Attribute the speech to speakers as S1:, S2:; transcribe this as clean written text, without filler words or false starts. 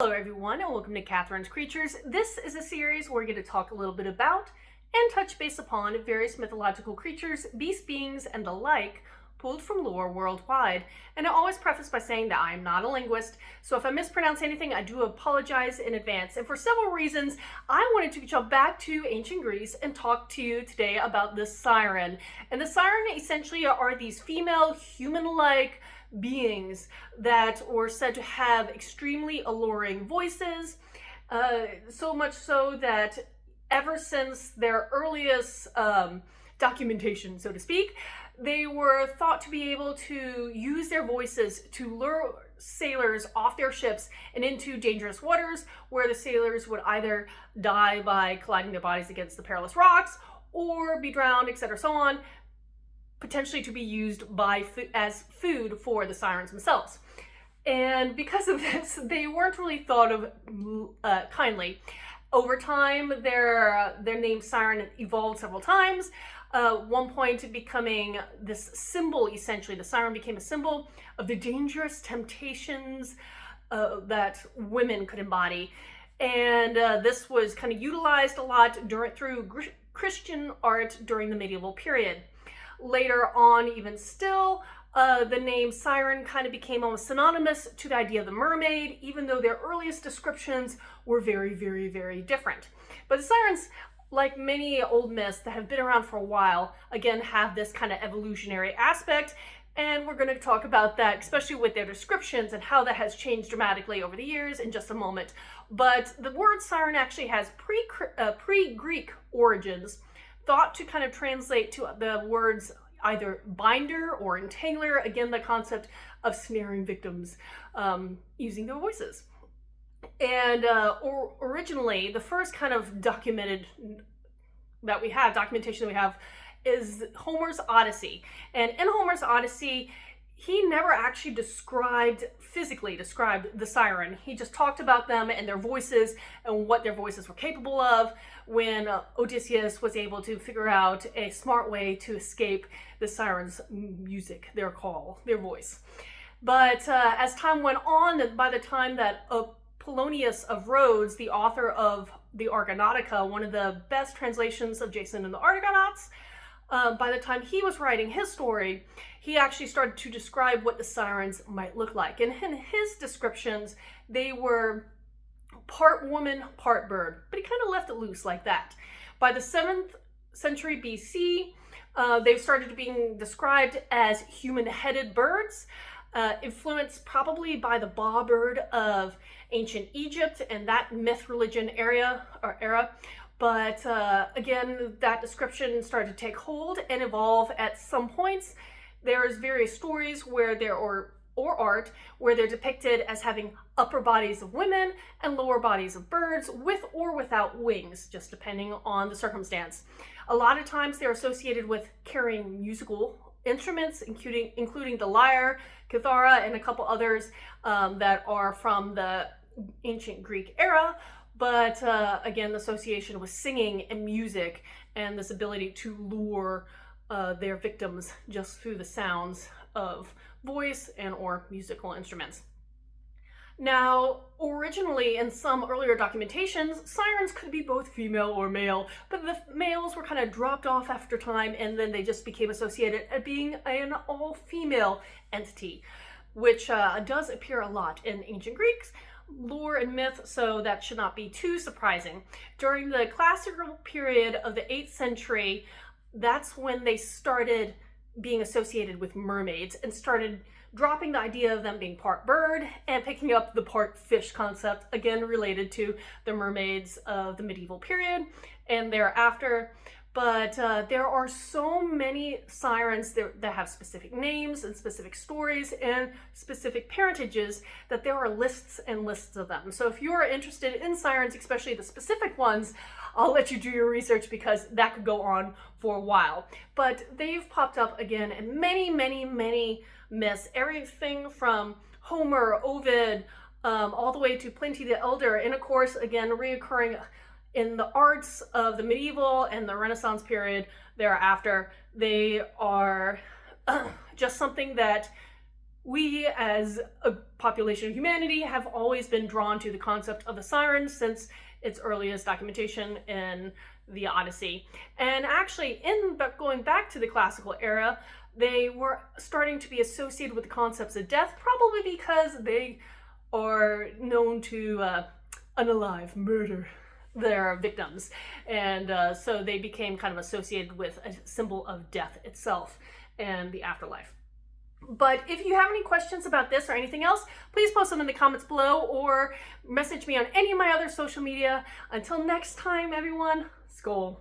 S1: Hello everyone and welcome to Katharine's Creatures. This is a series where we're going to talk a little bit about and touch base upon various mythological creatures, beast beings, and the like pulled from lore worldwide. And I always preface by saying that I am not a linguist, so if I mispronounce anything, I do apologize in advance. And for several reasons, I wanted to jump back to ancient Greece and talk to you today about the Siren. And the Siren essentially are these female human-like beings that were said to have extremely alluring voices, so much so that ever since their earliest documentation, so to speak, they were thought to be able to use their voices to lure sailors off their ships and into dangerous waters, where the sailors would either die by colliding their bodies against the perilous rocks or be drowned, etc., so on, potentially to be used as food for the sirens themselves. And because of this, they weren't really thought of kindly. Over time, their name Siren evolved several times. One point becoming this symbol, essentially. The Siren became a symbol of the dangerous temptations that women could embody. And this was kind of utilized a lot through Christian art during the medieval period. Later on, even still, the name Siren kind of became almost synonymous to the idea of the mermaid, even though their earliest descriptions were very, very, very different. But the Sirens, like many old myths that have been around for a while, again, have this kind of evolutionary aspect, and we're going to talk about that, especially with their descriptions and how that has changed dramatically over the years in just a moment. But the word Siren actually has pre-Greek origins, thought to kind of translate to the words either binder or entangler, again, the concept of snaring victims using their voices. And originally, the first kind of documentation that we have is Homer's Odyssey. And in Homer's Odyssey, he never actually physically described the Siren. He just talked about them and their voices and what their voices were capable of when Odysseus was able to figure out a smart way to escape the Siren's music, their call, their voice. But as time went on, by the time that Polonius of Rhodes, the author of the Argonautica, one of the best translations of Jason and the Argonauts, by the time he was writing his story, he actually started to describe what the sirens might look like. And in his descriptions, they were part woman, part bird, but he kind of left it loose like that. By the 7th century BC, they've started being described as human-headed birds, influenced probably by the Ba bird of ancient Egypt and that myth religion era. But again, that description started to take hold and evolve at some points. There's various stories where or art where they're depicted as having upper bodies of women and lower bodies of birds, with or without wings, just depending on the circumstance. A lot of times they're associated with carrying musical instruments, including the lyre, kithara, and a couple others that are from the ancient Greek era. But again, the association with singing and music and this ability to lure their victims just through the sounds of voice and or musical instruments. Now, originally in some earlier documentations, sirens could be both female or male, but the males were kind of dropped off after time, and then they just became associated as being an all-female entity, which does appear a lot in ancient Greeks lore and myth, so that should not be too surprising. During the classical period of the 8th century, that's when they started being associated with mermaids and started dropping the idea of them being part bird and picking up the part fish concept, again related to the mermaids of the medieval period and thereafter. But there are so many sirens that have specific names and specific stories and specific parentages that there are lists and lists of them. So if you're interested in sirens, especially the specific ones, I'll let you do your research because that could go on for a while. But they've popped up again in many, many, many myths, everything from Homer, Ovid, all the way to Plenty the Elder, and of course, again, reoccurring in the arts of the medieval and the Renaissance period thereafter. They are just something that we as a population of humanity have always been drawn to the concept of the Siren since its earliest documentation in the Odyssey. And actually, going back to the classical era, they were starting to be associated with the concepts of death, probably because they are known to unalive, murder their victims. And so they became kind of associated with a symbol of death itself and the afterlife. But if you have any questions about this or anything else, please post them in the comments below or message me on any of my other social media. Until next time, everyone, Skål.